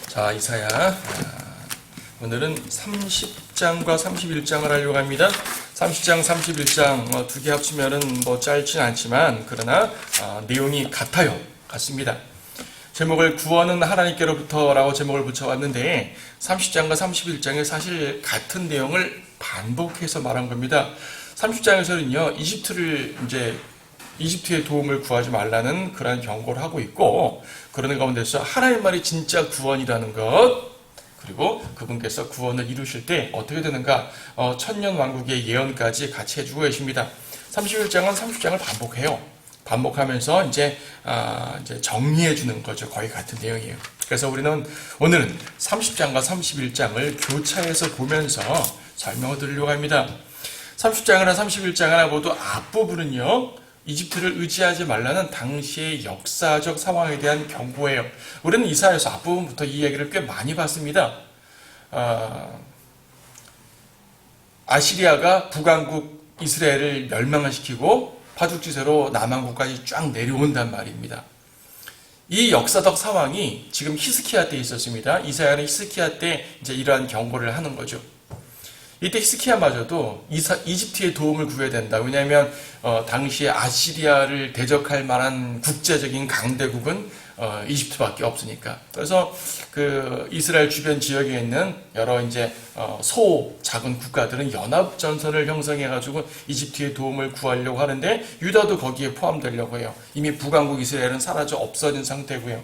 자, 이사야. 오늘은 30장과 31장을 하려고 합니다. 30장, 31장 두 개 합치면은 뭐 짧진 않지만 그러나 내용이 같습니다. 제목을 구원은 하나님께로부터라고 제목을 붙여왔는데 30장과 31장에 사실 같은 내용을 반복해서 말한 겁니다. 30장에서는요, 이집트의 도움을 구하지 말라는 그런 경고를 하고 있고, 그러는 가운데서 하나님만이 진짜 구원이라는 것, 그리고 그분께서 구원을 이루실 때 어떻게 되는가, 천년 왕국의 예언까지 같이 해주고 계십니다. 31장은 30장을 반복해요. 반복하면서 이제 정리해 주는 거죠. 거의 같은 내용이에요. 그래서 우리는 오늘은 30장과 31장을 교차해서 보면서 설명을 드리려고 합니다. 30장이나 31장이나 모두 앞부분은요, 이집트를 의지하지 말라는 당시의 역사적 상황에 대한 경고예요. 우리는 이사야서 앞부분부터 이 얘기를 꽤 많이 봤습니다. 아시리아가 북왕국 이스라엘을 멸망을 시키고 파죽지세로 남왕국까지 쫙 내려온단 말입니다. 이 역사적 상황이 지금 히스키야 때 있었습니다. 이사야는 히스키야 때 이제 이러한 경고를 하는 거죠. 이때 히스키야마저도 이집트의 도움을 구해야 된다. 왜냐하면 당시에 아시리아를 대적할 만한 국제적인 강대국은 이집트밖에 없으니까. 그래서 그 이스라엘 주변 지역에 있는 여러 이제 작은 국가들은 연합 전선을 형성해가지고 이집트의 도움을 구하려고 하는데 유다도 거기에 포함되려고 해요. 이미 북왕국 이스라엘은 사라져 없어진 상태고요.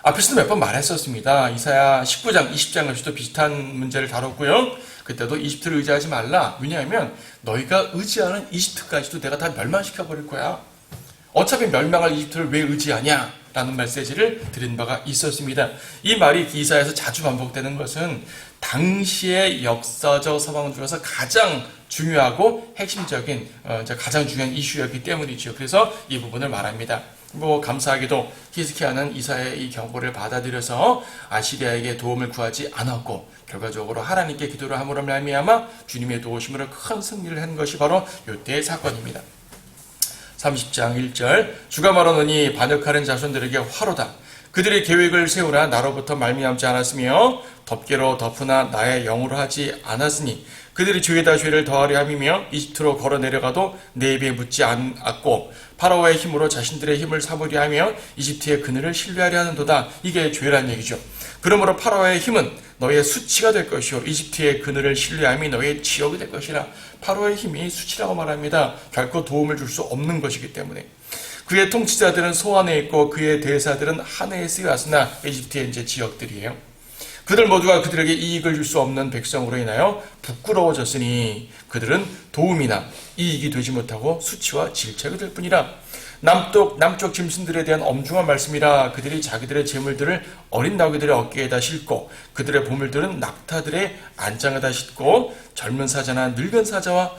앞에서도 몇 번 말했었습니다. 이사야 19장, 20장에서도 비슷한 문제를 다뤘고요. 그때도 이집트를 의지하지 말라. 왜냐하면 너희가 의지하는 이집트까지도 내가 다 멸망시켜버릴 거야. 어차피 멸망할 이집트를 왜 의지하냐? 라는 메시지를 드린 바가 있었습니다. 이 말이 이사야에서 자주 반복되는 것은 당시의 역사적 상황 중에서 가장 중요하고 핵심적인 가장 중요한 이슈였기 때문이죠. 그래서 이 부분을 말합니다. 감사하게도 히스키야는 이사야의 이 경고를 받아들여서 아시리아에게 도움을 구하지 않았고 결과적으로 하나님께 기도를 함으로 말미암아 주님의 도우심으로 큰 승리를 한 것이 바로 이때의 사건입니다. 30장 1절 주가 말하노니 반역하는 자손들에게 화로다. 그들의 계획을 세우라. 나로부터 말미암지 않았으며 덮개로 덮으나 나의 영으로 하지 않았으니 그들이 죄에다 죄를 더하려 함이며 이집트로 걸어 내려가도 내 입에 묻지 않았고 파라오의 힘으로 자신들의 힘을 삼으려 하며 이집트의 그늘을 신뢰하려 하는도다. 이게 죄란 얘기죠. 그러므로 파라오의 힘은 너의 수치가 될 것이요 이집트의 그늘을 신뢰함이 너의 지역이 될 것이라. 파라오의 힘이 수치라고 말합니다. 결코 도움을 줄 수 없는 것이기 때문에. 그의 통치자들은 소안에 있고 그의 대사들은 하늘에 쓰여왔으나 이집트의 이제 지역들이에요. 그들 모두가 그들에게 이익을 줄 수 없는 백성으로 인하여 부끄러워졌으니 그들은 도움이나 이익이 되지 못하고 수치와 질책이 될 뿐이라. 남쪽 짐승들에 대한 엄중한 말씀이라. 그들이 자기들의 재물들을 어린 나귀들의 어깨에다 싣고 그들의 보물들은 낙타들의 안장에다 싣고 젊은 사자나 늙은 사자와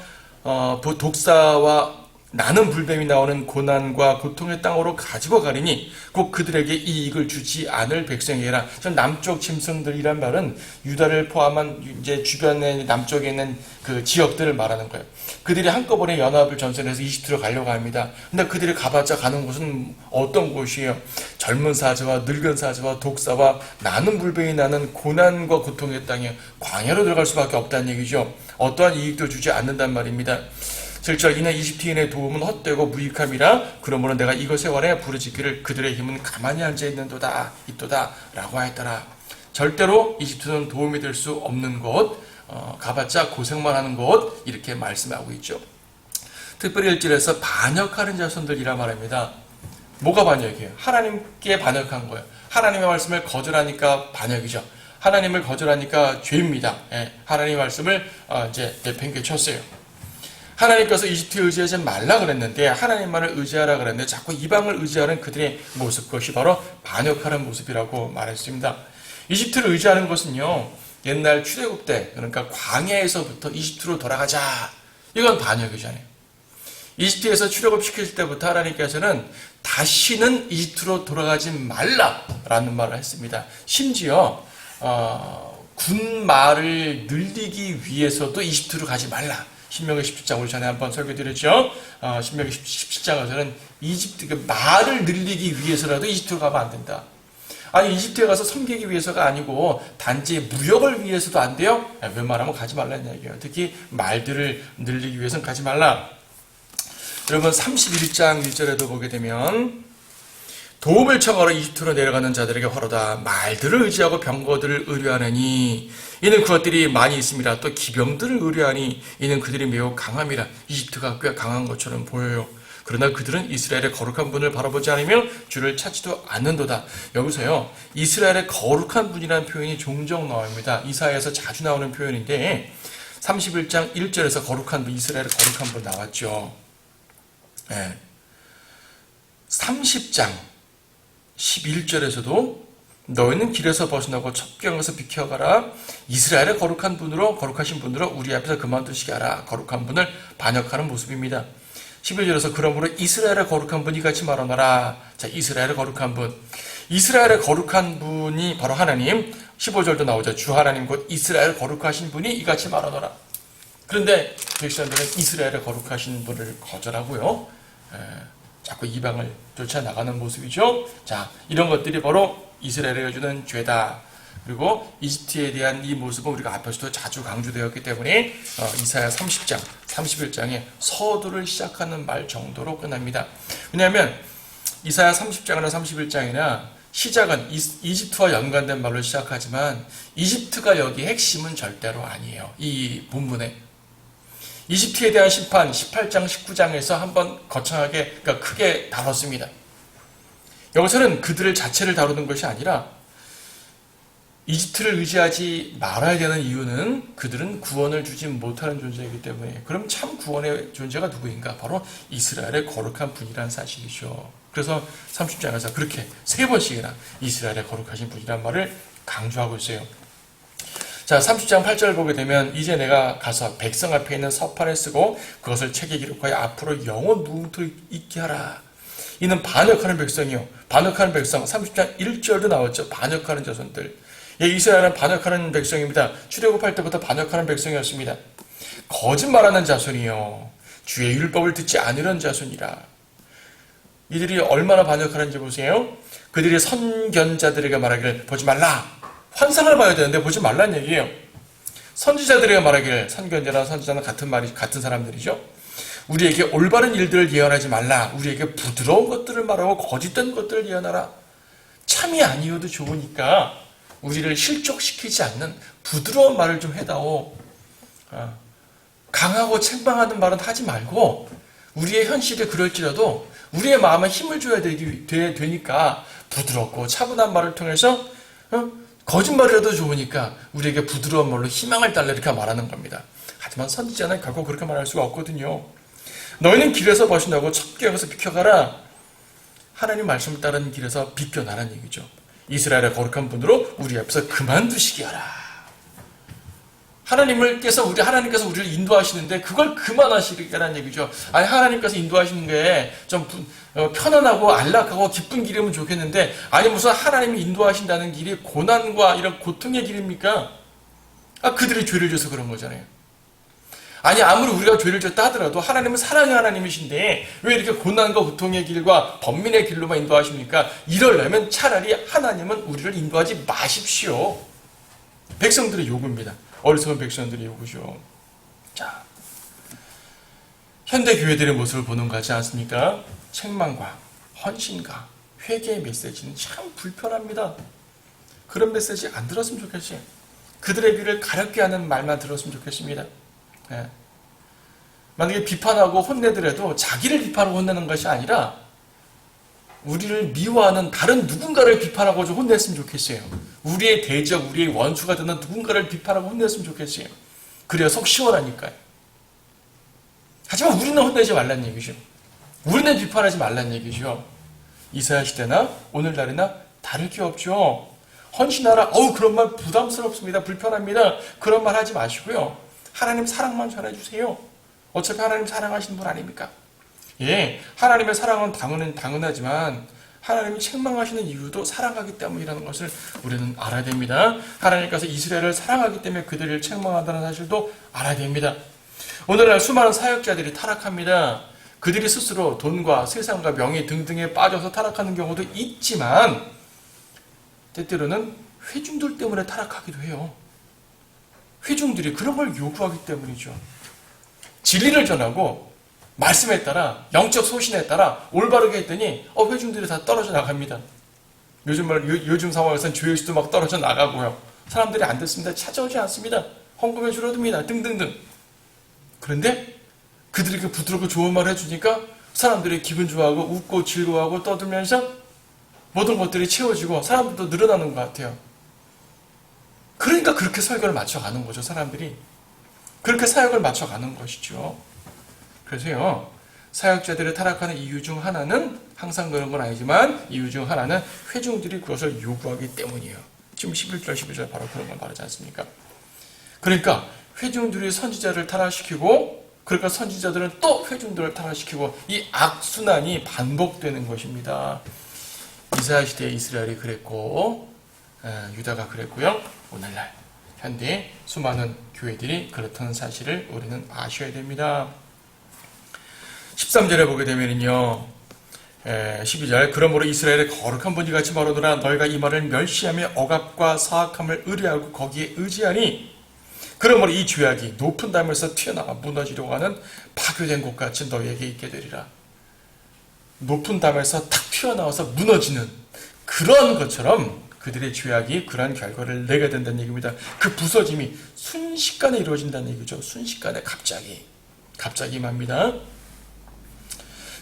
독사와 나는 불뱀이 나오는 고난과 고통의 땅으로 가지고 가리니 곧 그들에게 이익을 주지 않을 백성이라. 남쪽 짐승들이란 말은 유다를 포함한 이제 주변의 남쪽에 있는 그 지역들을 말하는 거예요. 그들이 한꺼번에 연합을 전선해서 이집트로 가려고 합니다. 근데 그들이 가봤자 가는 곳은 어떤 곳이에요? 젊은 사자와 늙은 사자와 독사와 나는 불뱀이 나는 고난과 고통의 땅에 광야로 들어갈 수밖에 없다는 얘기죠. 어떠한 이익도 주지 않는단 말입니다. 7절 이는 이집트인의 도움은 헛되고 무익함이라. 그러므로 내가 이것에 관해 부르짖기를 그들의 힘은 가만히 앉아있는도다 있도다 라고 하였더라. 절대로 이집트는 도움이 될 수 없는 곳, 가봤자 고생만 하는 곳, 이렇게 말씀하고 있죠. 특별히 1절에서 반역하는 자손들이라 말합니다. 뭐가 반역이에요? 하나님께 반역한 거예요. 하나님의 말씀을 거절하니까 반역이죠. 하나님을 거절하니까 죄입니다. 하나님의 말씀을 이제 내팽개쳤어요. 하나님께서 이집트에 의지하지 말라 그랬는데 하나님만을 의지하라 그랬는데 자꾸 이방을 의지하는 그들의 모습, 그것이 바로 반역하는 모습이라고 말했습니다. 이집트를 의지하는 것은요, 옛날 출애굽 때, 그러니까 광야에서부터 이집트로 돌아가자, 이건 반역이잖아요. 이집트에서 출애굽시킬 때부터 하나님께서는 다시는 이집트로 돌아가지 말라라는 말을 했습니다. 심지어 군마를 늘리기 위해서도 이집트로 가지 말라. 신명기 17장 우리 전에 한번 설교드렸죠. 신명기 17장에서는 이집트 말을 늘리기 위해서라도 이집트로 가면 안 된다. 아니 이집트에 가서 섬기기 위해서가 아니고 단지 무역을 위해서도 안 돼요? 웬만하면 가지 말라는 얘기예요. 특히 말들을 늘리기 위해서는 가지 말라. 여러분 31장 1절에도 보게 되면 도움을 청하러 이집트로 내려가는 자들에게 화로다. 말들을 의지하고 병거들을 의뢰하느니 이는 그것들이 많이 있습니다. 또 기병들을 의뢰하니 이는 그들이 매우 강함이라. 이집트가 꽤 강한 것처럼 보여요. 그러나 그들은 이스라엘의 거룩한 분을 바라보지 않으면 주를 찾지도 않는도다. 여기서요, 이스라엘의 거룩한 분이라는 표현이 종종 나옵니다. 이사야에서 자주 나오는 표현인데 31장 1절에서 거룩한 분, 이스라엘의 거룩한 분 나왔죠. 네. 30장 11절에서도 너희는 길에서 벗어나고 첩경에서 비켜가라. 이스라엘의 거룩한 분으로, 거룩하신 분으로 우리 앞에서 그만두시게 하라. 거룩한 분을 반역하는 모습입니다. 11절에서 그러므로 이스라엘의 거룩한 분이 같이 말하노라. 자, 이스라엘의 거룩한 분. 이스라엘의 거룩한 분이 바로 하나님. 15절도 나오죠. 주 하나님 곧 이스라엘 거룩하신 분이 이같이 말하노라. 그런데 백성들은 이스라엘의 거룩하신 분을 거절하고요. 자꾸 이방을 쫓아나가는 모습이죠. 자, 이런 것들이 바로 이스라엘에게 주는 죄다. 그리고 이집트에 대한 이 모습은 우리가 앞에서도 자주 강조되었기 때문에 이사야 30장, 31장에 서두를 시작하는 말 정도로 끝납니다. 왜냐하면 이사야 30장이나 31장이나 시작은 이집트와 연관된 말로 시작하지만 이집트가 여기 핵심은 절대로 아니에요. 이 본문에. 이집트에 대한 심판 18장, 19장에서 한번 거창하게, 그러니까 크게 다뤘습니다. 여기서는 그들을 자체를 다루는 것이 아니라 이집트를 의지하지 말아야 되는 이유는 그들은 구원을 주지 못하는 존재이기 때문에. 그럼 참 구원의 존재가 누구인가? 바로 이스라엘의 거룩한 분이라는 사실이죠. 그래서 30장에서 그렇게 3번씩이나 이스라엘의 거룩하신 분이란 말을 강조하고 있어요. 자, 30장 8절을 보게 되면 이제 내가 가서 백성 앞에 있는 서판에 쓰고 그것을 책에 기록하여 앞으로 영원 무궁토록 있게 하라. 이는 반역하는 백성이요. 반역하는 백성. 30장 1절도 나왔죠. 반역하는 자손들. 예, 이스라엘은 반역하는 백성입니다. 출애굽할 때부터 반역하는 백성이었습니다. 거짓말하는 자손이요. 주의 율법을 듣지 않으려는 자손이라. 이들이 얼마나 반역하는지 보세요. 그들이 선견자들에게 말하기를 보지 말라. 환상을 봐야 되는데 보지 말라는 얘기예요. 선지자들에게 말하기를, 선견자나 선지자는 같은 사람들이죠. 우리에게 올바른 일들을 예언하지 말라. 우리에게 부드러운 것들을 말하고 거짓된 것들을 예언하라. 참이 아니어도 좋으니까 우리를 실족시키지 않는 부드러운 말을 좀 해다오. 강하고 책망하는 말은 하지 말고 우리의 현실이 그럴지라도 우리의 마음에 힘을 줘야 되니까 부드럽고 차분한 말을 통해서 거짓말이라도 좋으니까 우리에게 부드러운 말로 희망을 달라 이렇게 말하는 겁니다. 하지만 선지자는 결코 그렇게 말할 수가 없거든요. 너희는 길에서 벗어나고 첩경에서 비켜가라. 하나님 말씀을 따르는 길에서 비껴나라는 얘기죠. 이스라엘의 거룩한 분으로 우리 앞에서 그만두시게 하라. 하나님께서 우리를 인도하시는데 그걸 그만하시라는 얘기죠. 아니, 하나님께서 인도하시는 게 좀 편안하고 안락하고 기쁜 길이면 좋겠는데, 아니 무슨 하나님이 인도하신다는 길이 고난과 이런 고통의 길입니까? 그들이 죄를 져서 그런 거잖아요. 아니, 아무리 우리가 죄를 졌다 하더라도 하나님은 사랑의 하나님이신데 왜 이렇게 고난과 고통의 길과 번민의 길로만 인도하십니까? 이러려면 차라리 하나님은 우리를 인도하지 마십시오. 백성들의 요구입니다. 어리석은 백성들의 요구죠. 자, 현대 교회들의 모습을 보는 거 같지 않습니까? 책망과 헌신과 회개의 메시지는 참 불편합니다. 그런 메시지 안 들었으면 좋겠어요. 그들의 귀를 가렵게 하는 말만 들었으면 좋겠습니다. 네. 만약에 비판하고 혼내더라도 자기를 비판하고 혼내는 것이 아니라 우리를 미워하는 다른 누군가를 비판하고 좀 혼냈으면 좋겠어요. 우리의 대적, 우리의 원수가 되는 누군가를 비판하고 혼냈으면 좋겠어요. 그래야 속 시원하니까요. 하지만 우리는 혼내지 말란 얘기죠. 우리는 비판하지 말란 얘기죠. 이사야 시대나 오늘날이나 다를 게 없죠. 헌신하라. 그런 말 부담스럽습니다. 불편합니다. 그런 말 하지 마시고요. 하나님 사랑만 전해주세요. 어차피 하나님 사랑하시는 분 아닙니까? 예, 하나님의 사랑은 당연하지만 하나님이 책망하시는 이유도 사랑하기 때문이라는 것을 우리는 알아야 됩니다. 하나님께서 이스라엘을 사랑하기 때문에 그들을 책망한다는 사실도 알아야 됩니다. 오늘날 수많은 사역자들이 타락합니다. 그들이 스스로 돈과 세상과 명예 등등에 빠져서 타락하는 경우도 있지만 때때로는 회중들 때문에 타락하기도 해요. 회중들이 그런 걸 요구하기 때문이죠. 진리를 전하고 말씀에 따라 영적 소신에 따라 올바르게 했더니 회중들이 다 떨어져 나갑니다. 요즘 상황에서는 조회수도 막 떨어져 나가고요. 사람들이 안 듣습니다. 찾아오지 않습니다. 헌금에 줄어듭니다. 등등등. 그런데 그들에게 부드럽고 좋은 말을 해주니까 사람들이 기분 좋아하고 웃고 즐거워하고 떠들면서 모든 것들이 채워지고 사람들도 늘어나는 것 같아요. 그러니까 그렇게 설교를 맞춰가는 거죠. 사람들이. 그렇게 사역을 맞춰가는 것이죠. 그래서요. 사역자들이 타락하는 이유 중 하나는 항상 그런 건 아니지만 이유 중 하나는 회중들이 그것을 요구하기 때문이에요. 지금 11절 12절 바로 그런 걸 말하지 않습니까? 그러니까 회중들이 선지자를 타락시키고 그러니까 선지자들은 또 회중들을 타락시키고 이 악순환이 반복되는 것입니다. 이사야 시대에 이스라엘이 그랬고 유다가 그랬고요. 오늘날 현대 수많은 교회들이 그렇다는 사실을 우리는 아셔야 됩니다. 13절에 보게 되면요. 12절 그러므로 이스라엘의 거룩한 분이 같이 말하노라 너희가 이 말을 멸시하며 억압과 사악함을 의뢰하고 거기에 의지하니 그러므로 이 죄악이 높은 담에서 튀어나와 무너지려고 하는 파괴된 곳같이 너희에게 있게 되리라. 높은 담에서 탁 튀어나와서 무너지는 그런 것처럼 그들의 죄악이 그러한 결과를 내게 된다는 얘기입니다. 그 부서짐이 순식간에 이루어진다는 얘기죠. 순식간에 갑자기 맙니다.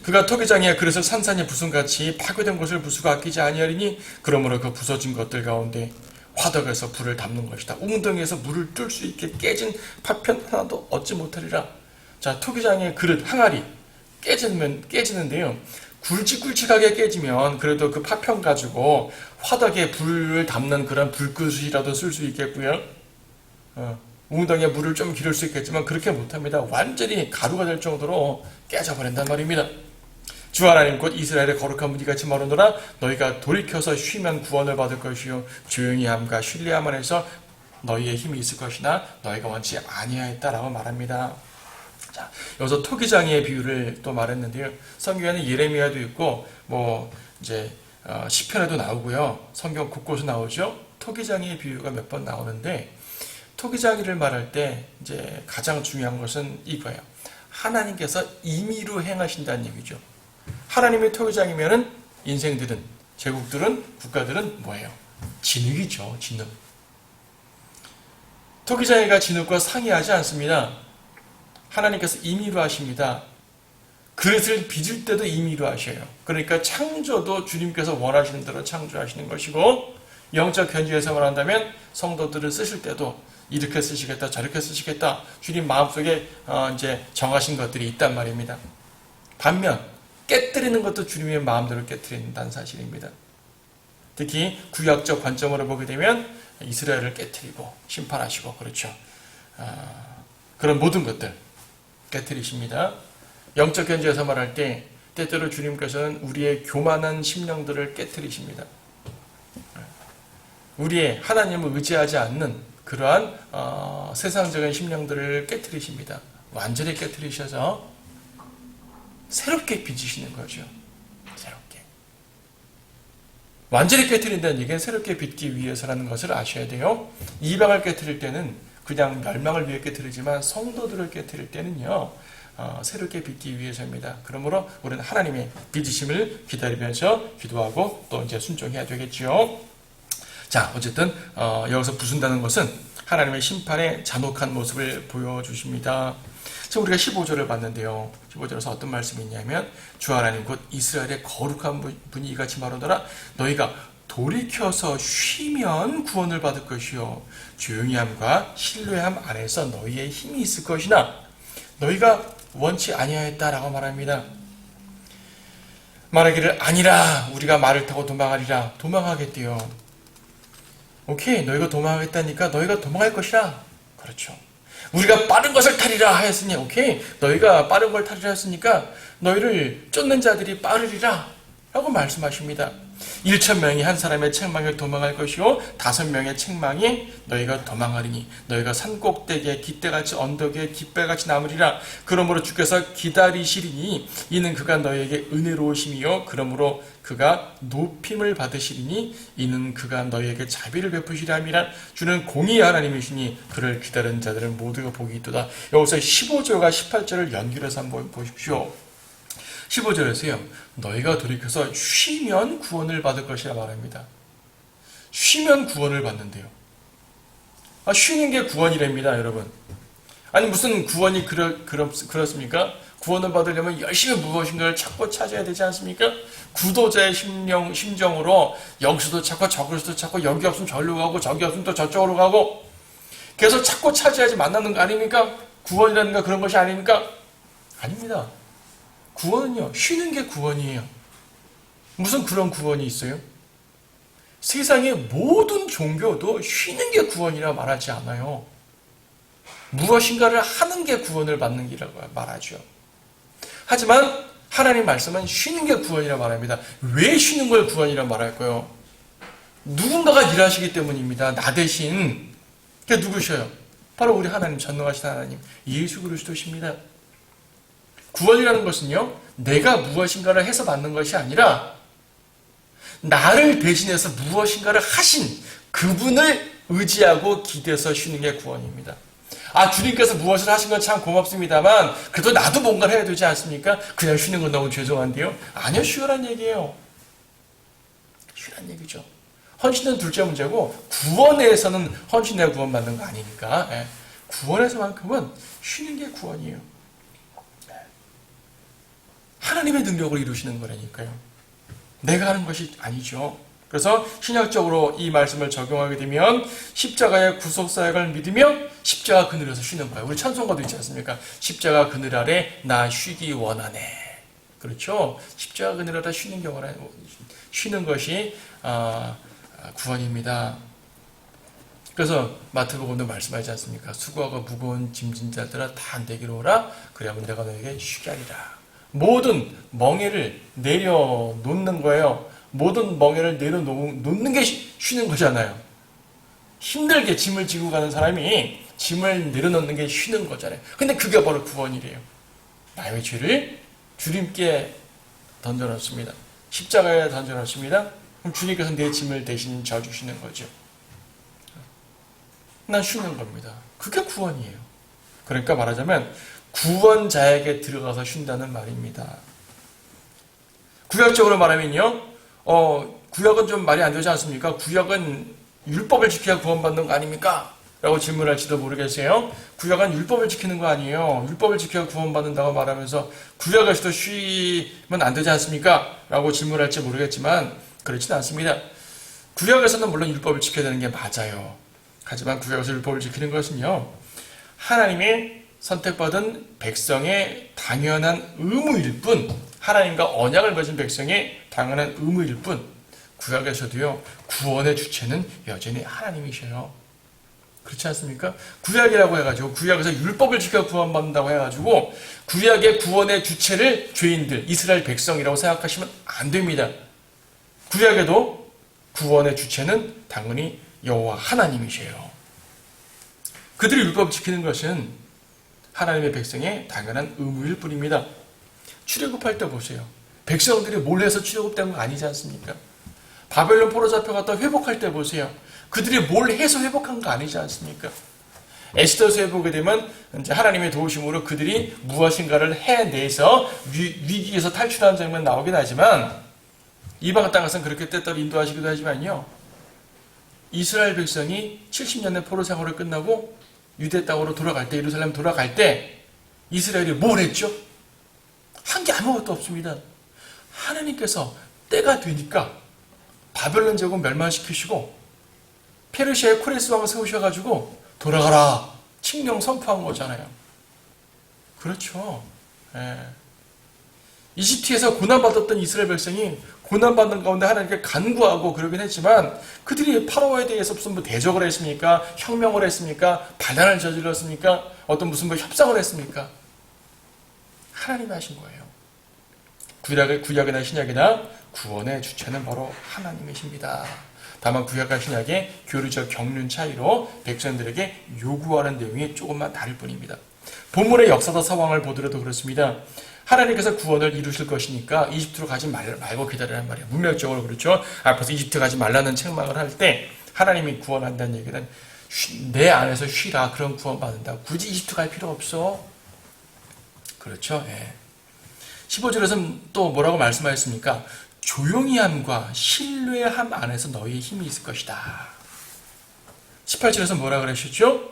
그가 토기장에 그릇을 산산이 부순같이 파괴된 것을 부수고 아끼지 아니하리니 그러므로 그 부서진 것들 가운데 화덕에서 불을 담는 것이다. 웅덩이에서 물을 뜰 수 있게 깨진 파편 하나도 얻지 못하리라. 자, 토기장의 그릇 항아리 깨지는데요. 굵직굵직하게 깨지면 그래도 그 파편 가지고 화덕에 불을 담는 그런 불그릇이라도 쓸 수 있겠고요. 웅덩이에 물을 좀 기를 수 있겠지만 그렇게 못합니다. 완전히 가루가 될 정도로 깨져버린단 말입니다. 주 하나님 곧 이스라엘의 거룩한 분이 같이 말하노라 너희가 돌이켜서 쉬면 구원을 받을 것이요 조용히 함과 신뢰함 안에서 너희의 힘이 있을 것이나 너희가 원치 아니하였다라고 말합니다. 자, 여기서 토기장의 비유를 또 말했는데요. 성경에는 예레미야도 있고 이제 시편에도 나오고요. 성경 곳곳에 나오죠. 토기장의 비유가 몇 번 나오는데 토기장이를 말할 때 이제 가장 중요한 것은 이거예요. 하나님께서 임의로 행하신다는 얘기죠. 하나님의 토기장이면은 인생들은 제국들은 국가들은 뭐예요? 진흙이죠. 진흙. 토기장이가 진흙과 상의하지 않습니다. 하나님께서 임의로 하십니다. 그릇을 빚을 때도 임의로 하셔요. 그러니까 창조도 주님께서 원하시는 대로 창조하시는 것이고 영적 견지에서만 한다면 성도들을 쓰실 때도 이렇게 쓰시겠다 저렇게 쓰시겠다 주님 마음속에 이제 정하신 것들이 있단 말입니다. 반면 깨뜨리는 것도 주님의 마음대로 깨뜨린다는 사실입니다. 특히 구약적 관점으로 보게 되면 이스라엘을 깨뜨리고 심판하시고 그렇죠. 그런 모든 것들 깨뜨리십니다. 영적 견지에서 말할 때 때때로 주님께서는 우리의 교만한 심령들을 깨뜨리십니다. 우리의 하나님을 의지하지 않는 그러한 세상적인 심령들을 깨뜨리십니다. 완전히 깨뜨리셔서 새롭게 빚으시는 거죠. 새롭게. 완전히 깨뜨린다는 얘기는 새롭게 빚기 위해서라는 것을 아셔야 돼요. 이방을 깨뜨릴 때는 그냥 멸망을 위해 깨뜨리지만 성도들을 깨뜨릴 때는요. 새롭게 빚기 위해서입니다. 그러므로 우리는 하나님의 빚으심을 기다리면서 기도하고 또 이제 순종해야 되겠죠. 자, 어쨌든 여기서 부순다는 것은 하나님의 심판의 잔혹한 모습을 보여주십니다. 지금 우리가 15절을 봤는데요. 15절에서 어떤 말씀이 있냐면 주 하나님 곧 이스라엘의 거룩한 분이 이같이 말하노라 너희가 돌이켜서 쉬면 구원을 받을 것이요 조용히 함과 신뢰함 안에서 너희의 힘이 있을 것이나 너희가 원치 아니하였다라고 말합니다. 말하기를 아니라 우리가 말을 타고 도망하리라. 도망하겠대요. 오케이, 너희가 도망하겠다니까 너희가 도망할 것이라. 그렇죠. 우리가 빠른 것을 타리라 하였으니 오케이, 너희가 빠른 걸 타리라 했으니까 너희를 쫓는 자들이 빠르리라 라고 말씀하십니다. 1,000명이 한 사람의 책망에 도망할 것이요 5명의 책망이 너희가 도망하리니 너희가 산꼭대기에 깃대같이 언덕에 깃발같이 남으리라. 그러므로 주께서 기다리시리니 이는 그가 너희에게 은혜로우심이요 그러므로 그가 높임을 받으시리니 이는 그가 너희에게 자비를 베푸시리 함이라. 주는 공의의 하나님이시니 그를 기다리는 자들은 모두가 복이 있도다. 여기서 15절과 18절을 연결해서 한번 보십시오. 15절에서요. 너희가 돌이켜서 쉬면 구원을 받을 것이라 말합니다. 쉬면 구원을 받는데요. 쉬는 게 구원이랍니다, 여러분. 아니 무슨 구원이 그렇습니까? 구원을 받으려면 열심히 무엇인가를 찾고 찾아야 되지 않습니까? 구도자의 심정으로 여기서도 찾고 저기서도 찾고 여기 없으면 저리로 가고 저기 없으면 또 저쪽으로 가고 계속 찾고 찾아야지 만나는 거 아닙니까? 구원이라는 거 그런 것이 아닙니까? 아닙니다. 구원은요, 쉬는 게 구원이에요. 무슨 그런 구원이 있어요? 세상의 모든 종교도 쉬는 게 구원이라 말하지 않아요. 무엇인가를 하는 게 구원을 받는 길이라고 말하죠. 하지만 하나님 말씀은 쉬는 게 구원이라 말합니다. 왜 쉬는 걸 구원이라 말할까요? 누군가가 일하시기 때문입니다. 나 대신. 그게 누구셔요? 바로 우리 하나님, 전능하신 하나님, 예수 그리스도십니다. 구원이라는 것은요, 내가 무엇인가를 해서 받는 것이 아니라 나를 대신해서 무엇인가를 하신 그분을 의지하고 기대서 쉬는 게 구원입니다. 주님께서 무엇을 하신 건 참 고맙습니다만 그래도 나도 뭔가를 해야 되지 않습니까? 그냥 쉬는 건 너무 죄송한데요. 아니요, 쉬어란 얘기예요. 쉬란 얘기죠. 헌신은 둘째 문제고 구원에서는 헌신해야 구원받는 거 아니니까 구원에서만큼은 쉬는 게 구원이에요. 하나님의 능력으로 이루시는 거라니까요. 내가 하는 것이 아니죠. 그래서 신약적으로 이 말씀을 적용하게 되면 십자가의 구속사역을 믿으며 십자가 그늘에서 쉬는 거예요. 우리 찬송가도 있지 않습니까? 십자가 그늘 아래 나 쉬기 원하네. 그렇죠? 십자가 그늘 아래 쉬는 것이 구원입니다. 그래서 마태복음도 말씀하지 않습니까? 수고하고 무거운 짐진 자들아 다 내게로 오라. 그래야면 내가 너에게 쉬게 하리라. 모든 멍에를 내려놓는 거예요. 모든 멍에를 내려놓는 게 쉬는 거잖아요. 힘들게 짐을 지고 가는 사람이 짐을 내려놓는 게 쉬는 거잖아요. 근데 그게 바로 구원이래요. 나의 죄를 주님께 던져놓습니다. 십자가에 던져놓습니다. 그럼 주님께서 내 짐을 대신 져주시는 거죠. 난 쉬는 겁니다. 그게 구원이에요. 그러니까 말하자면 구원자에게 들어가서 쉰다는 말입니다. 구약적으로 말하면요, 구약은 좀 말이 안 되지 않습니까? 구약은 율법을 지켜야 구원받는 거 아닙니까? 라고 질문할지도 모르겠어요. 구약은 율법을 지키는 거 아니에요. 율법을 지켜야 구원받는다고 말하면서 구약에서도 쉬면 안 되지 않습니까? 라고 질문할지 모르겠지만 그렇지는 않습니다. 구약에서는 물론 율법을 지켜야 되는 게 맞아요. 하지만 구약에서 율법을 지키는 것은요, 하나님의 선택받은 백성의 당연한 의무일 뿐, 하나님과 언약을 맺은 백성의 당연한 의무일 뿐, 구약에서도요, 구원의 주체는 여전히 하나님이셔요. 그렇지 않습니까? 구약이라고 해가지고, 구약에서 율법을 지켜 구원받는다고 해가지고, 구약의 구원의 주체를 죄인들, 이스라엘 백성이라고 생각하시면 안 됩니다. 구약에도 구원의 주체는 당연히 여호와 하나님이셔요. 그들이 율법을 지키는 것은 하나님의 백성의 당연한 의무일 뿐입니다. 출애굽할 때 보세요. 백성들이 몰래 해서 출애굽된 거 아니지 않습니까? 바벨론 포로 잡혀갔다 회복할 때 보세요. 그들이 뭘 해서 회복한 거 아니지 않습니까? 에스더서에 보게 되면 이제 하나님의 도우심으로 그들이 무엇인가를 해내서 위기에서 탈출하는 장면 나오긴 하지만 이방 땅에서는 그렇게 때때로 인도하시기도 하지만요. 이스라엘 백성이 70년의 포로 생활을 끝나고 유대 땅으로 돌아갈 때, 예루살렘 돌아갈 때 이스라엘이 뭘 했죠? 한 게 아무것도 없습니다. 하나님께서 때가 되니까 바벨론 제국 멸망시키시고 페르시아의 코레스 왕을 세우셔가지고 돌아가라 칙령 선포한 거잖아요. 그렇죠. 이집트에서 고난받았던 이스라엘 백성이 고난받는 가운데 하나님께 간구하고 그러긴 했지만 그들이 파라오에 대해서 무슨 대적을 했습니까? 혁명을 했습니까? 반란을 저질렀습니까? 무슨 협상을 했습니까? 하나님이 하신 거예요. 구약이나 신약이나 구원의 주체는 바로 하나님이십니다. 다만 구약과 신약의 교리적 경륜 차이로 백성들에게 요구하는 내용이 조금만 다를 뿐입니다. 본문의 역사적 상황을 보더라도 그렇습니다. 하나님께서 구원을 이루실 것이니까 이집트로 가지 말고 기다리란 말이에요. 문맥적으로 그렇죠. 앞에서 이집트 가지 말라는 책망을 할 때 하나님이 구원한다는 얘기는 내 안에서 쉬라, 그런 구원받는다. 굳이 이집트 갈 필요 없어. 그렇죠. 예. 15절에서는 또 뭐라고 말씀하셨습니까? 조용히 함과 신뢰함 안에서 너희의 힘이 있을 것이다. 18절에서 뭐라 그러셨죠?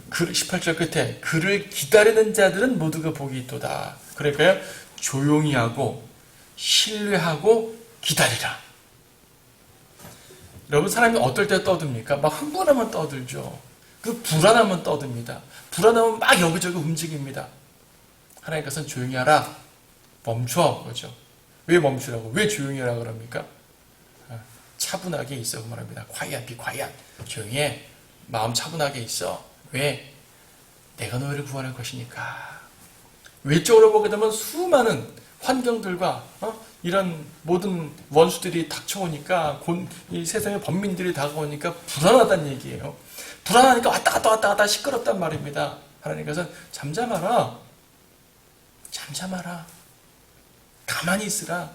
18절 끝에 그를 기다리는 자들은 모두가 복이 있도다. 그러니까요, 조용히 하고 신뢰하고 기다리라. 여러분, 사람이 어떨 때 떠듭니까? 막 흥분하면 떠들죠. 그 불안하면 떠듭니다. 불안하면 막 여기저기 움직입니다. 하나님께서는 조용히 하라, 멈춰, 그렇죠. 왜 멈추라고? 왜 조용히 하라 그럽니까? 차분하게 있어, 그 말합니다. quiet, be quiet. 조용히 해. 마음 차분하게 있어. 왜? 내가 너희를 구원할 것이니까. 외적으로 보게 되면 수많은 환경들과 이런 모든 원수들이 닥쳐오니까, 이 세상의 범민들이 다가오니까 불안하다는 얘기예요. 불안하니까 왔다 갔다 시끄럽단 말입니다. 하나님께서는 잠잠하라. 잠잠하라. 가만히 있으라.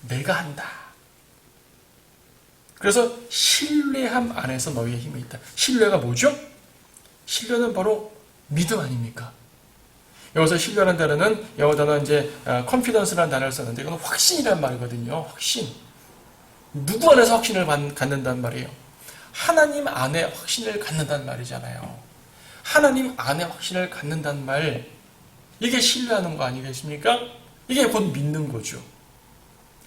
내가 한다. 그래서 신뢰함 안에서 너희의 힘이 있다. 신뢰가 뭐죠? 신뢰는 바로 믿음 아닙니까? 여기서 신뢰라는 단어는 영어 단어 이제 confidence라는 단어를 썼는데 이건 확신이란 말이거든요. 확신. 누구 안에서 확신을 갖는다는 말이에요? 하나님 안에 확신을 갖는다는 말이잖아요. 하나님 안에 확신을 갖는다는 말, 이게 신뢰하는 거 아니겠습니까? 이게 곧 믿는 거죠.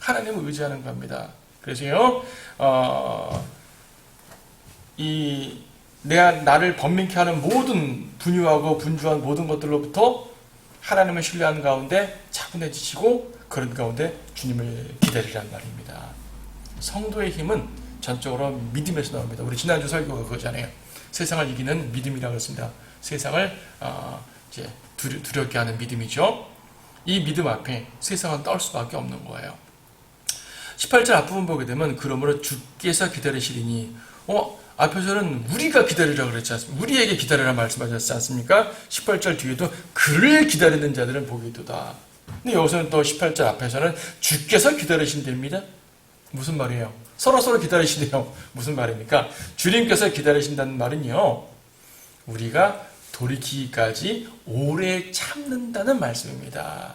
하나님을 의지하는 겁니다. 그래서요, 나를 번민케 하는 모든 분유하고 분주한 모든 것들로부터 하나님을 신뢰하는 가운데 차분해지시고, 그런 가운데 주님을 기다리란 말입니다. 성도의 힘은 전적으로 믿음에서 나옵니다. 우리 지난주 설교가 그거잖아요. 세상을 이기는 믿음이라고 했습니다. 세상을 이제 두렵게 하는 믿음이죠. 이 믿음 앞에 세상은 떨 수밖에 없는 거예요. 18절 앞부분 보게 되면 그러므로 주께서 기다리시리니, 앞에서는 우리가 기다리라 그랬지 않습니까? 우리에게 기다리라 말씀하셨지 않습니까? 18절 뒤에도 그를 기다리는 자들은 복이 있도다. 근데 여기서는 또 18절 앞에서는 주께서 기다리신답니다. 무슨 말이에요? 서로 기다리시네요. 무슨 말입니까? 주님께서 기다리신다는 말은요, 우리가 돌이키기까지 오래 참는다는 말씀입니다.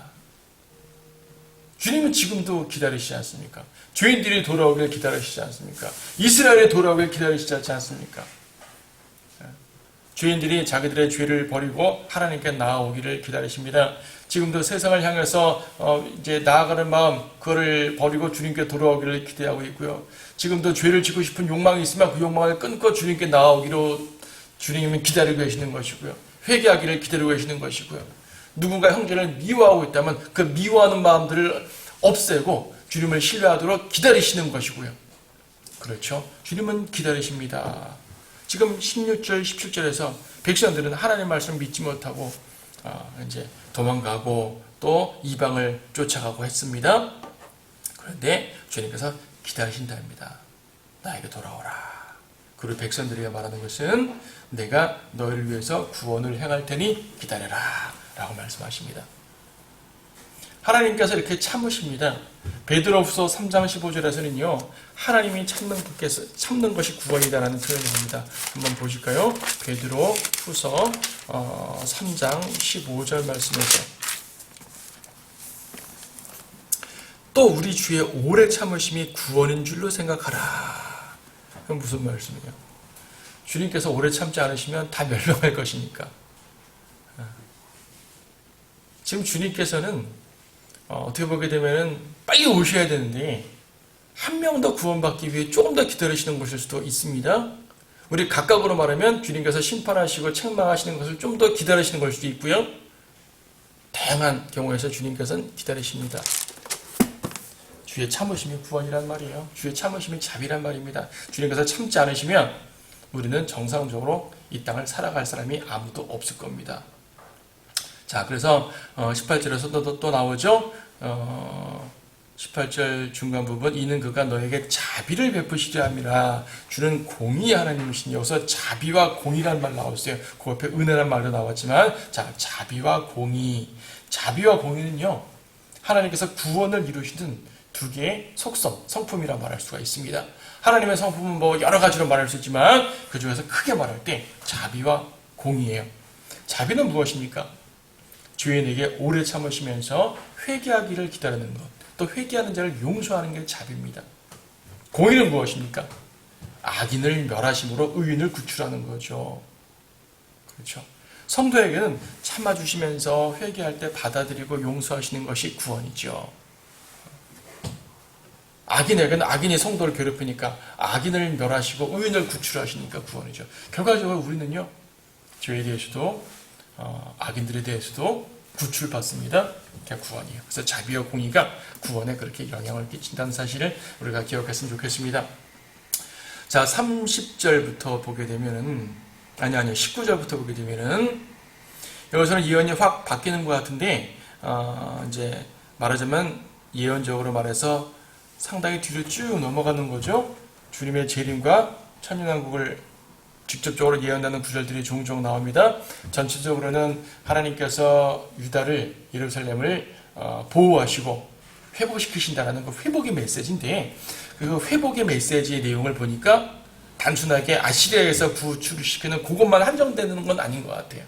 주님은 지금도 기다리시지 않습니까? 죄인들이 돌아오길 기다리시지 않습니까? 이스라엘이 돌아오길 기다리시지 않습니까? 죄인들이 자기들의 죄를 버리고 하나님께 나아오기를 기다리십니다. 지금도 세상을 향해서 이제 나아가는 마음, 그거를 버리고 주님께 돌아오기를 기대하고 있고요. 지금도 죄를 짓고 싶은 욕망이 있으면 그 욕망을 끊고 주님께 나아오기로 주님은 기다리고 계시는 것이고요. 회개하기를 기다리고 계시는 것이고요. 누군가 형제를 미워하고 있다면 그 미워하는 마음들을 없애고 주님을 신뢰하도록 기다리시는 것이고요. 그렇죠? 주님은 기다리십니다. 지금 16절, 17절에서 백성들은 하나님 말씀을 믿지 못하고 이제 도망가고 또 이방을 쫓아가고 했습니다. 그런데 주님께서 기다리신답니다. 나에게 돌아오라. 그리고 백성들이 말하는 것은 내가 너희를 위해서 구원을 행할 테니 기다려라 라고 말씀하십니다. 하나님께서 이렇게 참으십니다. 베드로후서 3장 15절에서는요, 하나님이 참는 것이 구원이다라는 표현을 합니다. 한번 보실까요? 베드로후서 3장 15절 말씀에서 또 우리 주의 오래 참으심이 구원인 줄로 생각하라. 그건 무슨 말씀이에요? 주님께서 오래 참지 않으시면 다 멸망할 것이니까. 지금 주님께서는 어떻게 보게 되면은 빨리 오셔야 되는데 한 명 더 구원받기 위해 조금 더 기다리시는 것일 수도 있습니다. 우리 각각으로 말하면 주님께서 심판하시고 책망하시는 것을 좀 더 기다리시는 걸 수도 있고요. 다양한 경우에서 주님께서는 기다리십니다. 주의 참으심이 구원이란 말이에요. 주의 참으심이 자비란 말입니다. 주님께서 참지 않으시면 우리는 정상적으로 이 땅을 살아갈 사람이 아무도 없을 겁니다. 자, 그래서 18절에서 또 나오죠. 18절 중간 부분 이는 그가 너에게 자비를 베푸시려 함이라 주는 공의 하나님이시니 여기서 자비와 공의란 말 나왔어요. 그 옆에 은혜란 말도 나왔지만 자 자비와 공의 자비와 공의는요 하나님께서 구원을 이루시는 두 개의 속성 성품이라 말할 수가 있습니다. 하나님의 성품은 뭐 여러 가지로 말할 수 있지만 그 중에서 크게 말할 때 자비와 공의예요. 자비는 무엇입니까? 죄인에게 오래 참으시면서 회개하기를 기다리는 것. 또 회개하는 자를 용서하는 게 자비입니다. 공의는 무엇입니까? 악인을 멸하심으로 의인을 구출하는 거죠. 그렇죠. 성도에게는 참아주시면서 회개할 때 받아들이고 용서하시는 것이 구원이죠. 악인에게는 악인이 성도를 괴롭히니까 악인을 멸하시고 의인을 구출하시니까 구원이죠. 결과적으로 우리는요. 죄에 대해서도 악인들에 대해서도 구출받습니다. 그게 구원이에요. 그래서 자비와 공의가 구원에 그렇게 영향을 끼친다는 사실을 우리가 기억했으면 좋겠습니다. 자, 30절부터 보게 되면은, 19절부터 보게 되면은, 여기서는 예언이 확 바뀌는 것 같은데, 이제 말하자면 예언적으로 말해서 상당히 뒤로 쭉 넘어가는 거죠. 주님의 재림과 천년왕국을 직접적으로 예언하는 구절들이 종종 나옵니다. 전체적으로는 하나님께서 유다를 예루살렘을 보호하시고 회복시키신다는 그 회복의 메시지인데 그 회복의 메시지의 내용을 보니까 단순하게 아시리아에서 구출시키는 그것만 한정되는 건 아닌 것 같아요.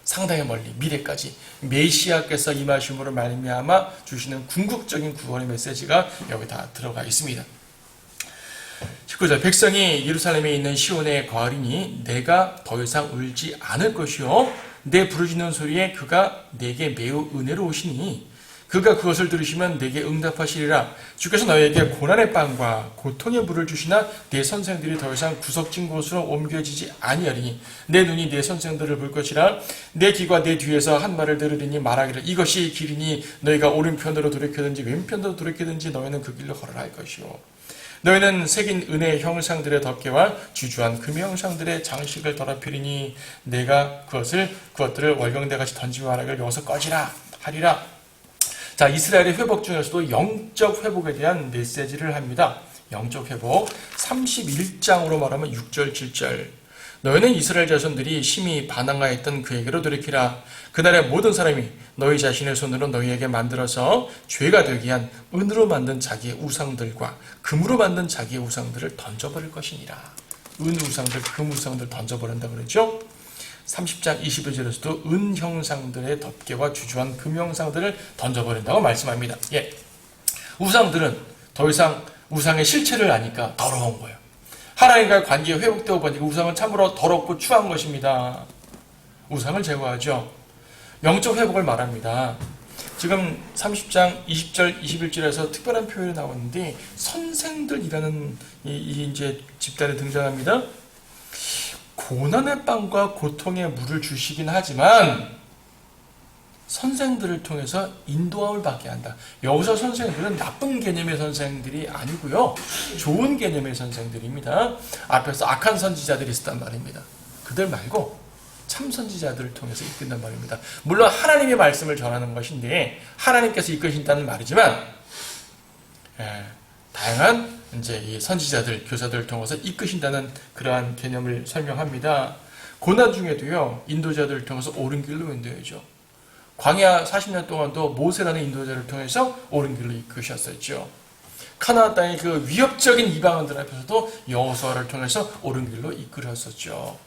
상당히 멀리 미래까지 메시아께서 임하심으로 말미암아 주시는 궁극적인 구원의 메시지가 여기 다 들어가 있습니다. 19절 백성이 예루살렘에 있는 시온에 거하리니 내가 더 이상 울지 않을 것이요 내 부르짖는 소리에 그가 내게 매우 은혜로우시니 그가 그것을 들으시면 내게 응답하시리라. 주께서 너에게 고난의 빵과 고통의 물을 주시나 내 선생들이 더 이상 구석진 곳으로 옮겨지지 아니하리니 내 눈이 내 선생들을 볼 것이라. 내 귀가 내 뒤에서 한 말을 들으리니 말하기를 이것이 길이니 너희가 오른편으로 돌이키든지 왼편으로 돌이키든지 너희는 그 길로 걸어라 할 것이요 너희는 새긴 은혜의 형상들의 덮개와 주주한 금의 형상들의 장식을 더럽히리니 내가 그것들을 월경대같이 던지며 말하기를 여기서 꺼지라 하리라. 자, 이스라엘의 회복 중에서도 영적 회복에 대한 메시지를 합니다. 영적 회복 31장으로 말하면 6절 7절 너희는 이스라엘 자손들이 심히 반항하였던 그에게로 돌이키라. 그날의 모든 사람이 너희 자신의 손으로 너희에게 만들어서 죄가 되게 한 은으로 만든 자기의 우상들과 금으로 만든 자기의 우상들을 던져버릴 것이니라. 은 우상들, 금 우상들 던져버린다 그러죠. 30장 21절에서도 은 형상들의 덮개와 주주한 금 형상들을 던져버린다고 말씀합니다. 예, 우상들은 더 이상 우상의 실체를 아니까 더러운 거예요. 하나님과의 관계가 회복되고 보니까 우상은 참으로 더럽고 추한 것입니다. 우상을 제거하죠. 영적 회복을 말합니다. 지금 30장 20절, 21절에서 특별한 표현이 나오는데 선생들이라는 이제 집단이 등장합니다. 고난의 빵과 고통의 물을 주시긴 하지만 선생들을 통해서 인도함을 받게 한다. 여기서 선생들은 나쁜 개념의 선생들이 아니고요. 좋은 개념의 선생들입니다. 앞에서 악한 선지자들이 있었단 말입니다. 그들 말고 참 선지자들을 통해서 이끈단 말입니다. 물론 하나님의 말씀을 전하는 것인데 하나님께서 이끄신다는 말이지만 다양한 이제 이 선지자들, 교사들을 통해서 이끄신다는 그러한 개념을 설명합니다. 고난 중에도요. 인도자들을 통해서 옳은 길로 인도해죠. 광야 40년 동안도 모세라는 인도자를 통해서 옳은 길로 이끄셨었죠. 카나안 땅의 그 위협적인 이방인들 앞에서도 여호수아를 통해서 옳은 길로 이끌었었죠.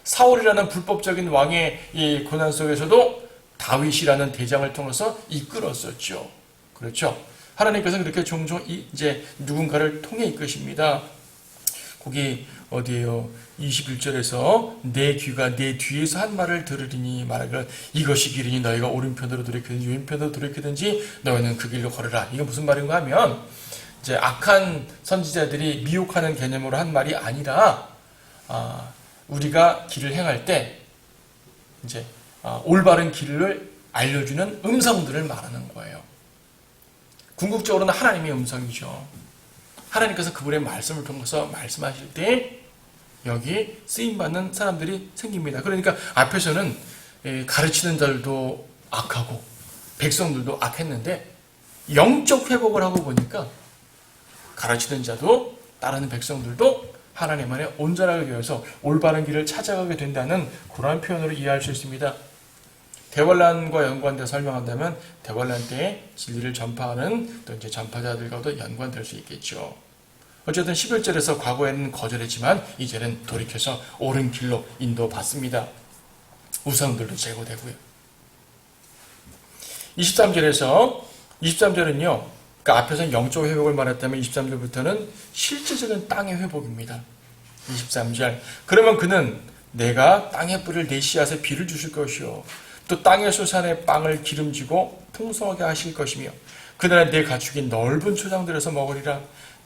사울이라는 불법적인 왕의 이 고난 속에서도 다윗이라는 대장을 통해서 이끌었었죠. 그렇죠. 하나님께서는 그렇게 종종 이제 누군가를 통해 이끄십니다. 거기 어디에요? 21절에서 내 귀가 내 뒤에서 한 말을 들으리니 말하기를 이것이 길이니 너희가 오른편으로 돌이키든지 왼편으로 돌이키든지 너희는 그 길로 걸으라. 이게 무슨 말인가 하면 이제 악한 선지자들이 미혹하는 개념으로 한 말이 아니라 우리가 길을 행할 때 이제 올바른 길을 알려주는 음성들을 말하는 거예요. 궁극적으로는 하나님의 음성이죠. 하나님께서 그분의 말씀을 통해서 말씀하실 때 여기 쓰임받는 사람들이 생깁니다. 그러니까 앞에서는 가르치는 자들도 악하고 백성들도 악했는데 영적 회복을 하고 보니까 가르치는 자도 따르는 백성들도 하나님 안에 온전하게 되어서 올바른 길을 찾아가게 된다는 그러한 표현으로 이해할 수 있습니다. 대환란과 연관되어 설명한다면 대환란 때에 진리를 전파하는 또 이제 전파자들과도 연관될 수 있겠죠. 어쨌든 11절에서 과거에는 거절했지만 이제는 돌이켜서 옳은 길로 인도받습니다. 우상들도 제거되고요. 23절은요. 그러니까 앞에서는 영적 회복을 말했다면 23절부터는 실제적인 땅의 회복입니다. 23절. 그러면 그는 내가 땅에 뿌릴 내 씨앗에 비를 주실 것이요. 또 땅의 수산에 빵을 기름지고 풍성하게 하실 것이며 그날에 내 가축이 넓은 초장들에서 먹으리라.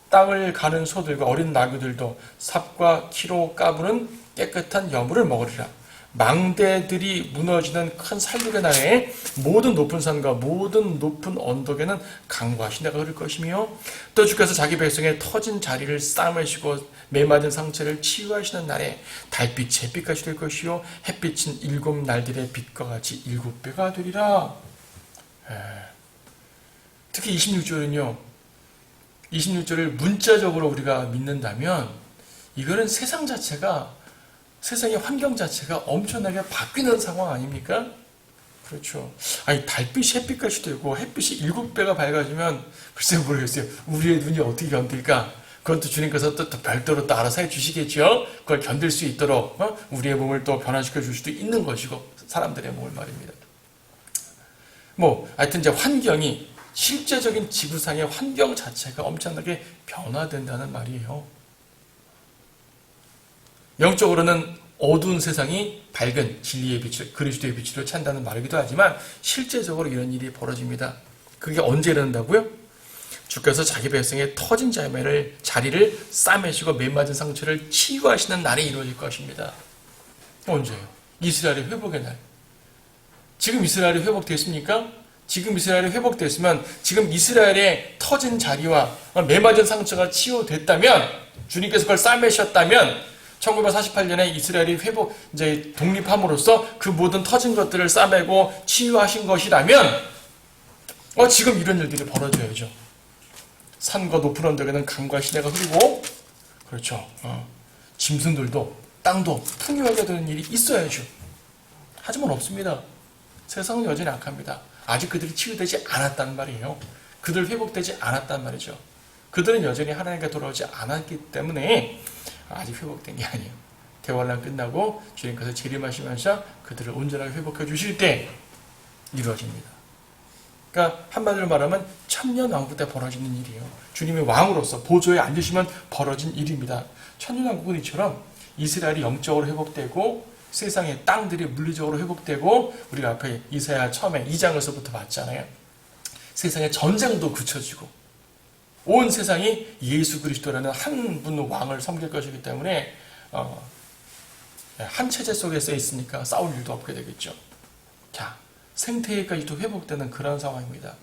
땅을 가는 소들과 어린 나귀들도 삽과 키로 까부는 깨끗한 여물을 먹으리라. 망대들이 무너지는 큰 살육의 날에 모든 높은 산과 모든 높은 언덕에는 강과 시내가 흐를 것이며 또 주께서 자기 백성의 터진 자리를 싸매시고 메맞은 상처를 치유하시는 날에 달빛 잿빛같이 될 것이요 햇빛은 7날들의 빛과 같이 7배가 되리라. 특히 26절은요. 26절을 문자적으로 우리가 믿는다면 이거는 세상의 환경 자체가 엄청나게 바뀌는 상황 아닙니까? 그렇죠. 아니, 달빛이 햇빛같이 되고 햇빛이 7배가 밝아지면 글쎄 모르겠어요. 우리의 눈이 어떻게 견딜까? 그건 또 주님께서 또 별도로 또 알아서 해주시겠죠? 그걸 견딜 수 있도록 우리의 몸을 또 변화시켜 줄 수도 있는 것이고 사람들의 몸을 말입니다. 하여튼 이제 환경이 실제적인 지구상의 환경 자체가 엄청나게 변화된다는 말이에요. 영적으로는 어두운 세상이 밝은 진리의 빛을 그리스도의 빛으로 찬다는 말이기도 하지만 실제적으로 이런 일이 벌어집니다. 그게 언제 일어난다고요? 주께서 자기 백성의 터진 자리를 싸매시고 맨맞은 상처를 치유하시는 날이 이루어질 것입니다. 언제요? 이스라엘의 회복의 날. 지금 이스라엘이 회복됐습니까? 지금 이스라엘이 회복됐으면 지금 이스라엘의 터진 자리와 맨맞은 상처가 치유됐다면 주님께서 그걸 싸매셨다면 1948년에 이스라엘이 이제 독립함으로써 그 모든 터진 것들을 싸매고 치유하신 것이라면, 지금 이런 일들이 벌어져야죠. 산과 높은 언덕에는 강과 시내가 흐르고, 그렇죠. 짐승들도, 땅도 풍요하게 되는 일이 있어야죠. 하지만 없습니다. 세상은 여전히 악합니다. 아직 그들이 치유되지 않았단 말이에요. 그들 회복되지 않았단 말이죠. 그들은 여전히 하나님께 돌아오지 않았기 때문에 아직 회복된 게 아니에요. 대환란 끝나고 주님께서 재림하시면서 그들을 온전하게 회복해 주실 때 이루어집니다. 그러니까 한마디로 말하면 천년왕국 때 벌어지는 일이에요. 주님의 왕으로서 보좌에 앉으시면 벌어진 일입니다. 천년왕국은 이처럼 이스라엘이 영적으로 회복되고 세상의 땅들이 물리적으로 회복되고 우리가 앞에 이사야 처음에 2장에서부터 봤잖아요. 세상의 전쟁도 그쳐지고 온 세상이 예수 그리스도라는 한 분 왕을 섬길 것이기 때문에 한 체제 속에 서 있으니까 싸울 일도 없게 되겠죠. 자, 생태계까지도 회복되는 그런 상황입니다.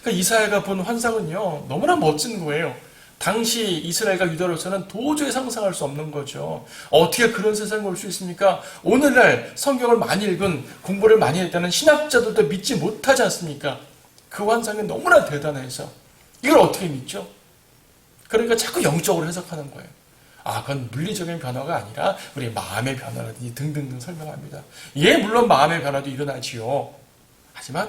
그러니까 이사야가 본 환상은요 너무나 멋진 거예요. 당시 이스라엘과 유다로서는 도저히 상상할 수 없는 거죠. 어떻게 그런 세상이 올 수 있습니까? 오늘날 성경을 많이 읽은 공부를 많이 했다는 신학자들도 믿지 못하지 않습니까? 그 환상이 너무나 대단해서 이걸 어떻게 믿죠? 그러니까 자꾸 영적으로 해석하는 거예요. 그건 물리적인 변화가 아니라 우리 마음의 변화라든지 등등등 설명합니다. 물론 마음의 변화도 일어나지요. 하지만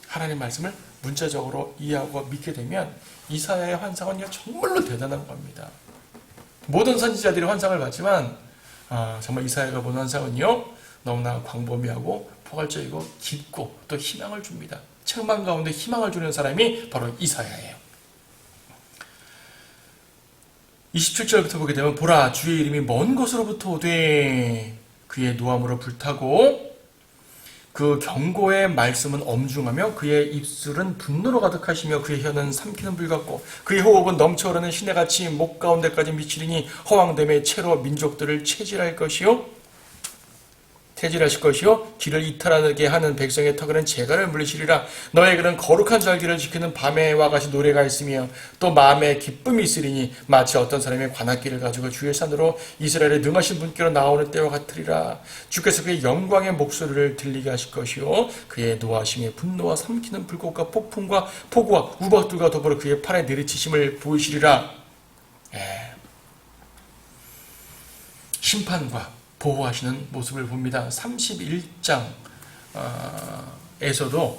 하나님 말씀을 문자적으로 이해하고 믿게 되면 이사야의 환상은 정말로 대단한 겁니다. 모든 선지자들이 환상을 봤지만 정말 이사야가 본 환상은요 너무나 광범위하고 포괄적이고 깊고 또 희망을 줍니다. 책망 가운데 희망을 주는 사람이 바로 이사야예요. 27절부터 보게 되면 보라 주의 이름이 먼 곳으로부터 오되 그의 노함으로 불타고 그 경고의 말씀은 엄중하며 그의 입술은 분노로 가득하시며 그의 혀는 삼키는 불 같고 그의 호흡은 넘쳐흐르는 시내같이 목 가운데까지 미치리니 허황됨의 채로 민족들을 체질할 것이요. 태질하실 것이요 길을 이탈하게 하는 백성의 턱에는 재갈을 물리시리라. 너에게는 거룩한 절기를 지키는 밤에와 같이 노래가 있으며 또 마음에 기쁨이 있으리니 마치 어떤 사람이 관악기를 가지고 주의 산으로 이스라엘의 능하신 분께로 나오는 때와 같으리라. 주께서 그의 영광의 목소리를 들리게 하실 것이요 그의 노하심의 분노와 삼키는 불꽃과 폭풍과 폭우와 우박들과 더불어 그의 팔에 내리치심을 보이시리라. 심판과 보호하시는 모습을 봅니다. 31장에서도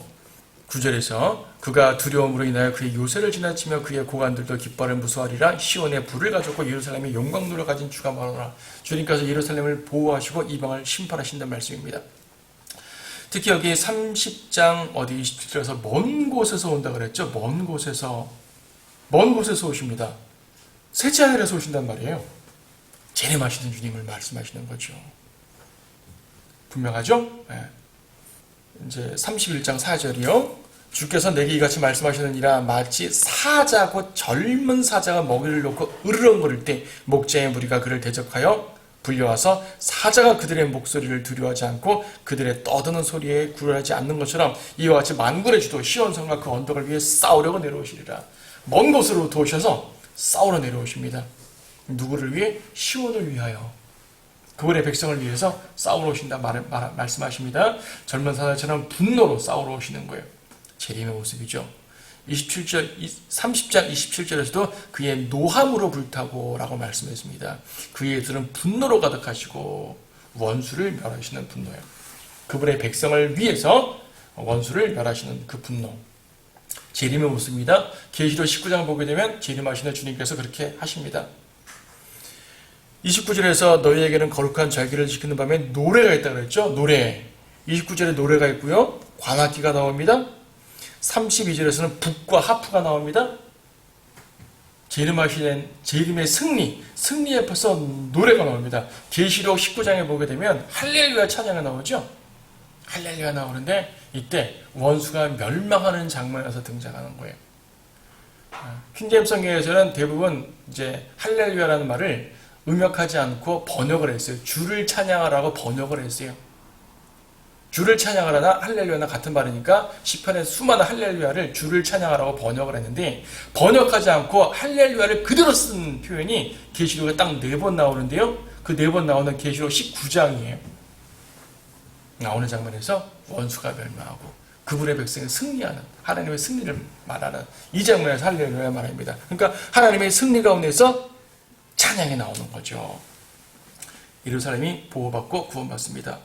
9절에서 그가 두려움으로 인하여 그의 요새를 지나치며 그의 고관들도 기뻐를 무수하리라. 시온에 불을 가졌고 예루살렘에 영광로를 가진 주가 말하노라. 주님께서 예루살렘을 보호하시고 이방을 심판하신다는 말씀입니다. 특히 여기 30장 27절에서 먼 곳에서 온다 그랬죠. 먼 곳에서 오십니다. 셋째 하늘에서 오신단 말이에요. 재림하시는 주님을 말씀하시는 거죠. 분명하죠? 네. 이제 31장 4절이요. 주께서 내게 이같이 말씀하시느니라. 마치 사자 곧 젊은 사자가 먹이를 놓고 으르렁거릴 때 목자의 무리가 그를 대적하여 불려와서 사자가 그들의 목소리를 두려워하지 않고 그들의 떠드는 소리에 굴하지 않는 것처럼 이와 같이 만군의 주도 시온성과 그 언덕을 위해 싸우려고 내려오시리라. 먼 곳으로부터 오셔서 싸우러 내려오십니다. 누구를 위해? 시온을 위하여. 그분의 백성을 위해서 싸우러 오신다 말씀하십니다. 젊은 사자처럼 분노로 싸우러 오시는 거예요. 재림의 모습이죠. 30장 27절에서도 그의 노함으로 불타고 라고 말씀했습니다. 그의 입술은 분노로 가득하시고 원수를 멸하시는 분노예요. 그분의 백성을 위해서 원수를 멸하시는 그 분노. 재림의 모습입니다. 계시록 19장 보게 되면 재림하시는 주님께서 그렇게 하십니다. 29절에서 너희에게는 거룩한 절기를 지키는 밤에 노래가 있다고 그랬죠. 노래. 29절에 노래가 있고요. 관악기가 나옵니다. 32절에서는 북과 하프가 나옵니다. 재림의 승리에 벌써 노래가 나옵니다. 계시록 19장에 보게 되면 할렐루야 찬양이 나오죠. 할렐루야 나오는데 이때 원수가 멸망하는 장면에서 등장하는 거예요. 킹제임스 성경에서는 대부분 이제 할렐루야라는 말을 음역하지 않고 번역을 했어요. 주를 찬양하라고 번역을 했어요. 주를 찬양하라나 할렐루야나 같은 말이니까 시편의 수많은 할렐루야를 주를 찬양하라고 번역을 했는데 번역하지 않고 할렐루야를 그대로 쓴 표현이 계시록에 딱 4번 나오는데요. 그 4번 나오는 계시록 19장이에요. 나오는 장면에서 원수가 멸망하고 그분의 백성이 승리하는 하나님의 승리를 말하는 이 장면에서 할렐루야 말입니다. 그러니까 하나님의 승리 가운데서 찬양이 나오는 거죠. 예루살렘이 보호받고 구원받습니다.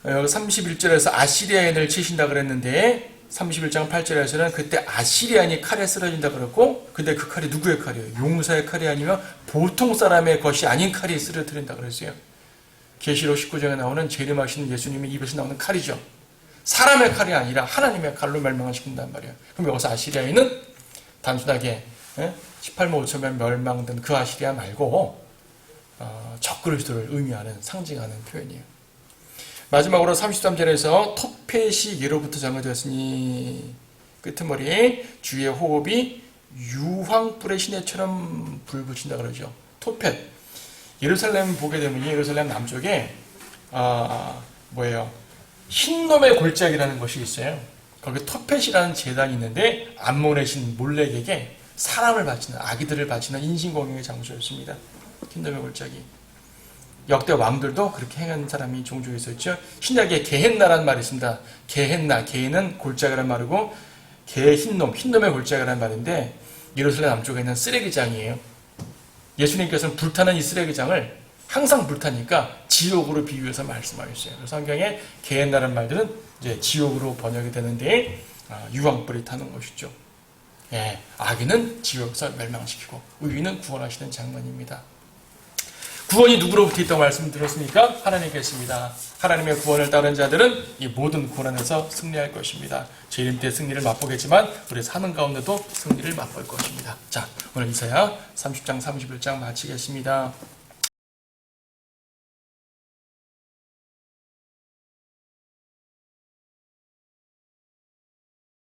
여기 31절에서 아시리아인을 치신다 그랬는데 31장 8절에서는 그때 아시리아인이 칼에 쓰러진다 그랬고 근데 그 칼이 누구의 칼이에요? 용사의 칼이 아니면 보통 사람의 것이 아닌 칼이 쓰러뜨린다 그랬어요. 계시록 19장에 나오는 재림하시는 예수님의 입에서 나오는 칼이죠. 사람의 칼이 아니라 하나님의 칼로 멸망을 시킨단 말이에요. 그럼 여기서 아시리아인은 단순하게 18만 5천명 멸망된 그 아시리아 말고 적그리스도를 의미하는 상징하는 표현이에요. 마지막으로 33절에서 토펫이 예로부터 정해졌으니 끄트머리에 주의 호흡이 유황불의 시내처럼 불붙인다 그러죠. 토펫. 예루살렘 보게 되면 예루살렘 남쪽에 흰놈의 골짜기라는 것이 있어요. 거기 토펫이라는 제단이 있는데 암몬의 신 몰렉에게 사람을 바치는 아기들을 바치는 인신공경의 장소였습니다. 흰놈의 골짜기. 역대 왕들도 그렇게 행한 사람이 종종 있었죠. 신약에 게헨나라는 말이 있습니다. 게헨나, 게는 골짜기라는 말이고 게 흰놈의 골짜기라는 말인데 예루살렘 남쪽에 있는 쓰레기장이에요. 예수님께서는 불타는 이 쓰레기장을 항상 불타니까 지옥으로 비유해서 말씀하셨어요. 그래서 성경에 게헨나라는 말들은 이제 지옥으로 번역이 되는데 유황불이 타는 것이죠. 예, 악인은 지옥에서 멸망시키고 의인은 구원하시는 장면입니다. 구원이 누구로부터 있다고 말씀드렸습니까? 하나님께 있습니다. 하나님의 구원을 따른 자들은 이 모든 고난에서 승리할 것입니다. 재림 때 승리를 맛보겠지만 우리 사는 가운데도 승리를 맛볼 것입니다. 자, 오늘 이사야 30장 31장 마치겠습니다.